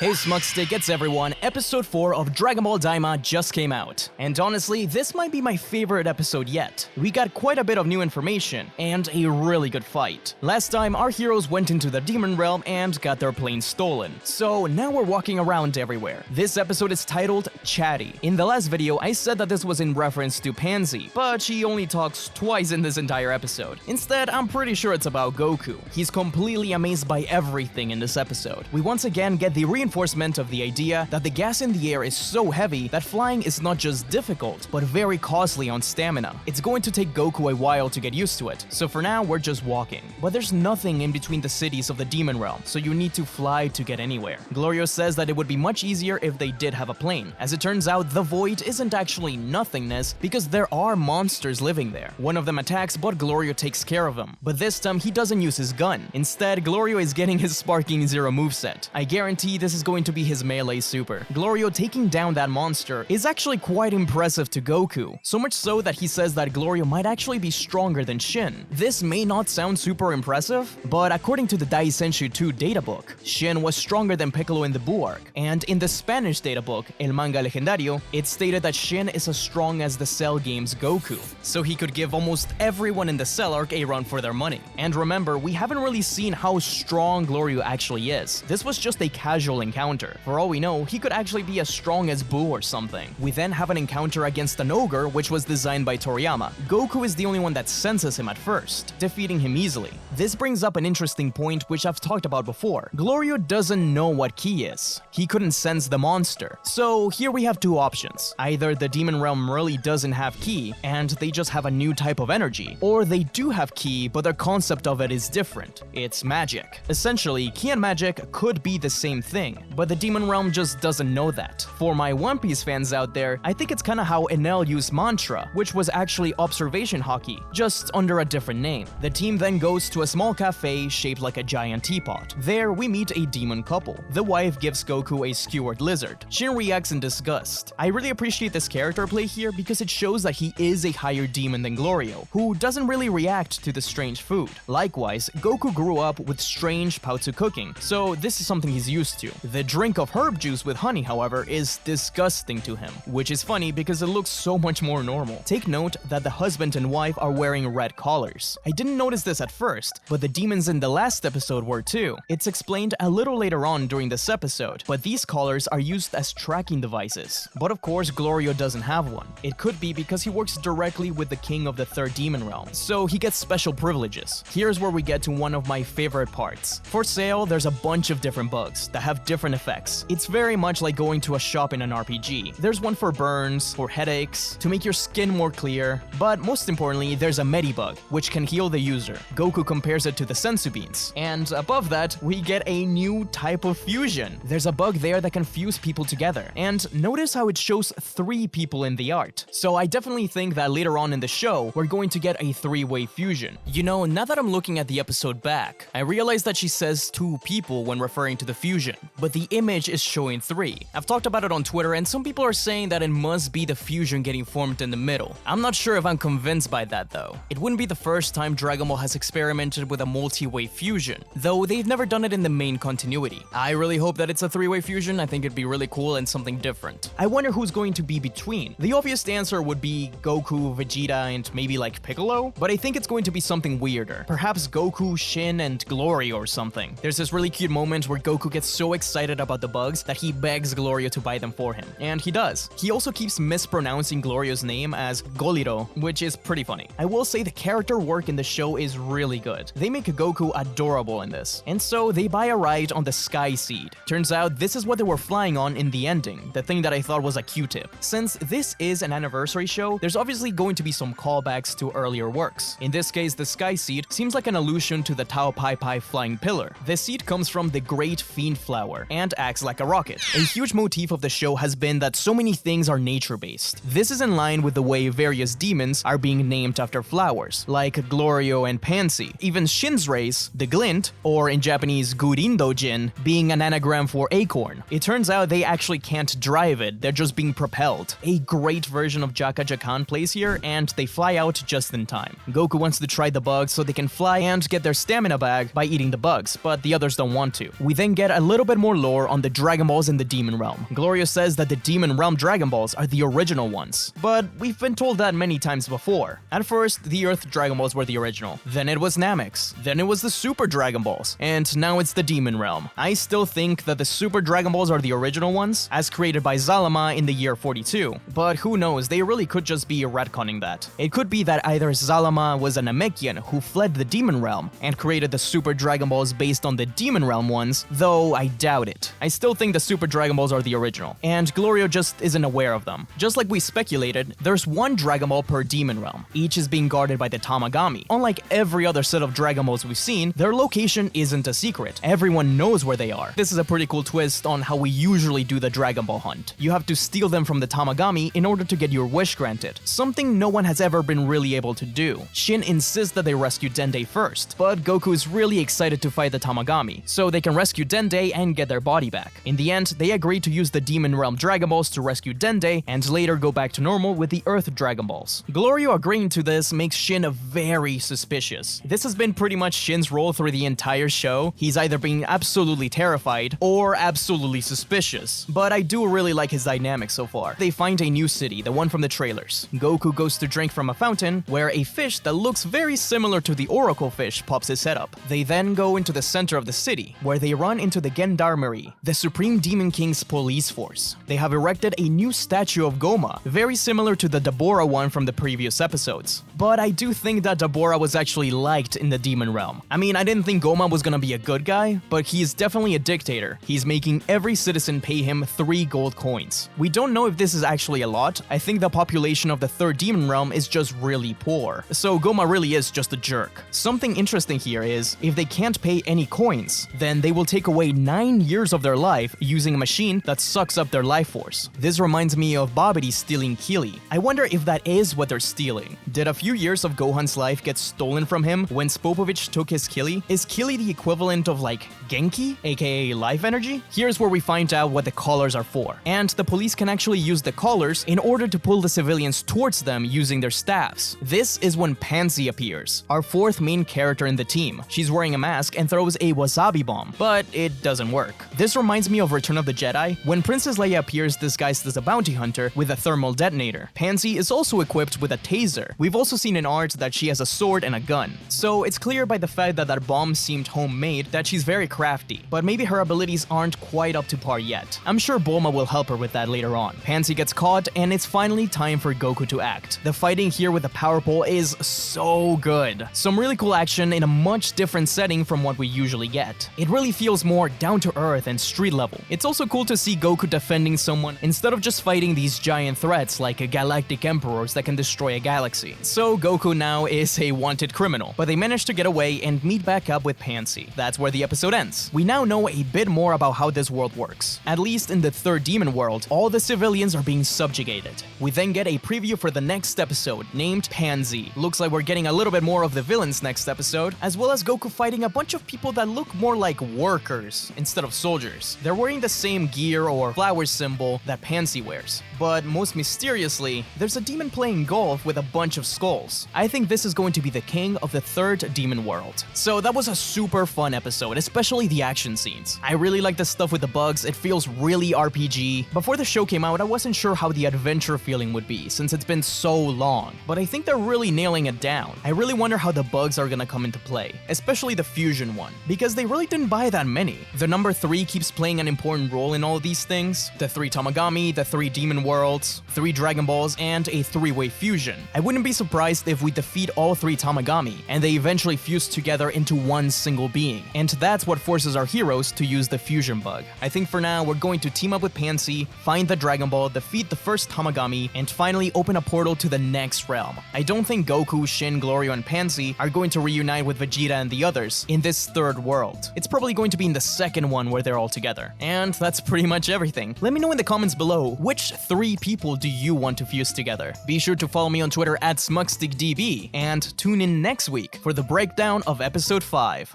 Hey SmugStick, it's everyone. Episode 4 of Dragon Ball Daima just came out. And honestly, this might be my favorite episode yet. We got quite a bit of new information, and a really good fight. Last time, our heroes went into the demon realm and got their plane stolen. So now we're walking around everywhere. This episode is titled Chatty. In the last video, I said that this was in reference to Pansy, but she only talks twice in this entire episode. Instead, I'm pretty sure it's about Goku. He's completely amazed by everything in this episode. We once again get the reinforcement of the idea that the gas in the air is so heavy that flying is not just difficult, but very costly on stamina. It's going to take Goku a while to get used to it, so for now we're just walking. But there's nothing in between the cities of the demon realm, so you need to fly to get anywhere. Glorio says that it would be much easier if they did have a plane. As it turns out, the void isn't actually nothingness because there are monsters living there. One of them attacks, but Glorio takes care of him. But this time he doesn't use his gun. Instead, Glorio is getting his Sparking Zero moveset. I guarantee this is going to be his melee super. Glorio taking down that monster is actually quite impressive to Goku, so much so that he says that Glorio might actually be stronger than Shin. This may not sound super impressive, but according to the Daisenshu 2 databook, Shin was stronger than Piccolo in the Buu arc, and in the Spanish databook, El Manga Legendario, it stated that Shin is as strong as the Cell game's Goku, so he could give almost everyone in the Cell arc a run for their money. And remember, we haven't really seen how strong Glorio actually is. This was just a casual encounter. For all we know, he could actually be as strong as Buu or something. We then have an encounter against an ogre, which was designed by Toriyama. Goku is the only one that senses him at first, defeating him easily. This brings up an interesting point which I've talked about before. Glorio doesn't know what ki is. He couldn't sense the monster. So here we have two options. Either the demon realm really doesn't have ki, and they just have a new type of energy, or they do have ki, but their concept of it is different. It's magic. Essentially, ki and magic could be the same thing, but the demon realm just doesn't know that. For my One Piece fans out there, I think it's kinda how Enel used Mantra, which was actually observation hockey, just under a different name. The team then goes to a small cafe shaped like a giant teapot. There, we meet a demon couple. The wife gives Goku a skewered lizard. Shin reacts in disgust. I really appreciate this character play here because it shows that he is a higher demon than Glorio, who doesn't really react to the strange food. Likewise, Goku grew up with strange Paozu cooking, so this is something he's used to. The drink of herb juice with honey, however, is disgusting to him, which is funny because it looks so much more normal. Take note that the husband and wife are wearing red collars. I didn't notice this at first, but the demons in the last episode were too. It's explained a little later on during this episode, but these collars are used as tracking devices. But of course, Glorio doesn't have one. It could be because he works directly with the king of the third demon realm, so he gets special privileges. Here's where we get to one of my favorite parts. For sale, there's a bunch of different bugs that have different effects. It's very much like going to a shop in an RPG. There's one for burns, for headaches, to make your skin more clear, but most importantly, there's a Medibug, which can heal the user. Goku compares it to the sensu beans. And above that, we get a new type of fusion. There's a bug there that can fuse people together. And notice how it shows 3 people in the art. So I definitely think that later on in the show, we're going to get a 3-way fusion. You know, now that I'm looking at the episode back, I realize that she says 2 people when referring to the fusion, but the image is showing 3. I've talked about it on Twitter, and some people are saying that it must be the fusion getting formed in the middle. I'm not sure if I'm convinced by that though. It wouldn't be the first time Dragon Ball has experimented with a multi-way fusion, though they've never done it in the main continuity. I really hope that it's a 3-way fusion. I think it'd be really cool and something different. I wonder who's going to be between. The obvious answer would be Goku, Vegeta, and maybe like Piccolo, but I think it's going to be something weirder. Perhaps Goku, Shin, and Glorio or something. There's this really cute moment where Goku gets so excited about the bugs that he begs Glorio to buy them for him, and he does. He also keeps mispronouncing Glorio's name as Goliro, which is pretty funny. I will say the character work in the show is really good. They make Goku adorable in this, and so they buy a ride on the Sky Seed. Turns out this is what they were flying on in the ending, the thing that I thought was a Q-tip. Since this is an anniversary show, there's obviously going to be some callbacks to earlier works. In this case, the Sky Seed seems like an allusion to the Tao Pai Pai flying pillar. The seed comes from the Great Fiend Flower and acts like a rocket. A huge motif of the show has been that so many things are nature-based. This is in line with the way various demons are being named after flowers, like Glorio and Pansy. Even Shin's race, the Glint, or in Japanese Gurindo Jin, being an anagram for acorn. It turns out they actually can't drive it, they're just being propelled. A great version of Jaka Jakan plays here, and they fly out just in time. Goku wants to try the bugs so they can fly and get their stamina back by eating the bugs, but the others don't want to. We then get a little bit more more lore on the Dragon Balls in the Demon Realm. Glorio says that the Demon Realm Dragon Balls are the original ones, but we've been told that many times before. At first, the Earth Dragon Balls were the original, then it was Namex, then it was the Super Dragon Balls, and now it's the Demon Realm. I still think that the Super Dragon Balls are the original ones, as created by Zalama in the year 42, but who knows, they really could just be retconning that. It could be that either Zalama was a Namekian who fled the Demon Realm and created the Super Dragon Balls based on the Demon Realm ones, though I doubt it. I still think the Super Dragon Balls are the original, and Glorio just isn't aware of them. Just like we speculated, there's one Dragon Ball per Demon Realm. Each is being guarded by the Tamagami. Unlike every other set of Dragon Balls we've seen, their location isn't a secret. Everyone knows where they are. This is a pretty cool twist on how we usually do the Dragon Ball hunt. You have to steal them from the Tamagami in order to get your wish granted, something no one has ever been really able to do. Shin insists that they rescue Dende first, but Goku is really excited to fight the Tamagami, so they can rescue Dende and get their body back. In the end, they agree to use the Demon Realm Dragon Balls to rescue Dende, and later go back to normal with the Earth Dragon Balls. Glorio agreeing to this makes Shin very suspicious. This has been pretty much Shin's role through the entire show. He's either being absolutely terrified or absolutely suspicious, but I do really like his dynamic so far. They find a new city, the one from the trailers. Goku goes to drink from a fountain, where a fish that looks very similar to the Oracle fish pops his head up. They then go into the center of the city, where they run into the Gendarmerie, the Supreme Demon King's police force. They have erected a new statue of Goma, very similar to the Dabura one from the previous episodes. But I do think that Dabura was actually liked in the Demon Realm. I mean, I didn't think Goma was gonna be a good guy, but he is definitely a dictator. He's making every citizen pay him 3 gold coins. We don't know if this is actually a lot. I think the population of the third Demon Realm is just really poor, so Goma really is just a jerk. Something interesting here is, if they can't pay any coins, then they will take away 9 years of their life using a machine that sucks up their life force. This reminds me of Babidi stealing Kili. I wonder if that is what they're stealing. Did a few years of Gohan's life get stolen from him when Spopovich took his Kili? Is Kili the equivalent of like Genki, aka life energy? Here's where we find out what the collars are for. And the police can actually use the collars in order to pull the civilians towards them using their staffs. This is when Pansy appears, our 4th main character in the team. She's wearing a mask and throws a wasabi bomb, but it doesn't work. This reminds me of Return of the Jedi. When Princess Leia appears disguised as a bounty hunter with a thermal detonator, Pansy is also equipped with a taser. We've also seen in art that she has a sword and a gun. So it's clear by the fact that that bomb seemed homemade that she's very crafty, but maybe her abilities aren't quite up to par yet. I'm sure Bulma will help her with that later on. Pansy gets caught, and it's finally time for Goku to act. The fighting here with the power pole is so good. Some really cool action in a much different setting from what we usually get. It really feels more down to earth and street level. It's also cool to see Goku defending someone instead of just fighting these giant threats like galactic emperors that can destroy a galaxy. So Goku now is a wanted criminal, but they manage to get away and meet back up with Pansy. That's where the episode ends. We now know a bit more about how this world works. At least in the third demon world, all the civilians are being subjugated. We then get a preview for the next episode, named Pansy. Looks like we're getting a little bit more of the villains next episode, as well as Goku fighting a bunch of people that look more like workers instead of soldiers. They're wearing the same gear or flower symbol that Pansy wears. But most mysteriously, there's a demon playing golf with a bunch of skulls. I think this is going to be the king of the third demon world. So that was a super fun episode, especially the action scenes. I really like the stuff with the bugs. It feels really RPG. Before the show came out, I wasn't sure how the adventure feeling would be since it's been so long, but I think they're really nailing it down. I really wonder how the bugs are gonna come into play, especially the fusion one, because they really didn't buy that many. The number 3 keeps playing an important role in all these things. The 3 Tamagami, the 3 demon worlds, 3 Dragon Balls, and a 3-way fusion. I wouldn't be surprised if we defeat all 3 Tamagami, and they eventually fuse together into one single being. And that's what forces our heroes to use the fusion bug. I think for now, we're going to team up with Pansy, find the Dragon Ball, defeat the first Tamagami, and finally open a portal to the next realm. I don't think Goku, Shin, Glorio, and Pansy are going to reunite with Vegeta and the others in this third world. It's probably going to be in the second one where they're all together. And that's pretty much everything. Let me know in the comments below, which 3 people do you want to fuse together? Be sure to follow me on Twitter at SmugStickDB, and tune in next week for the breakdown of episode 5.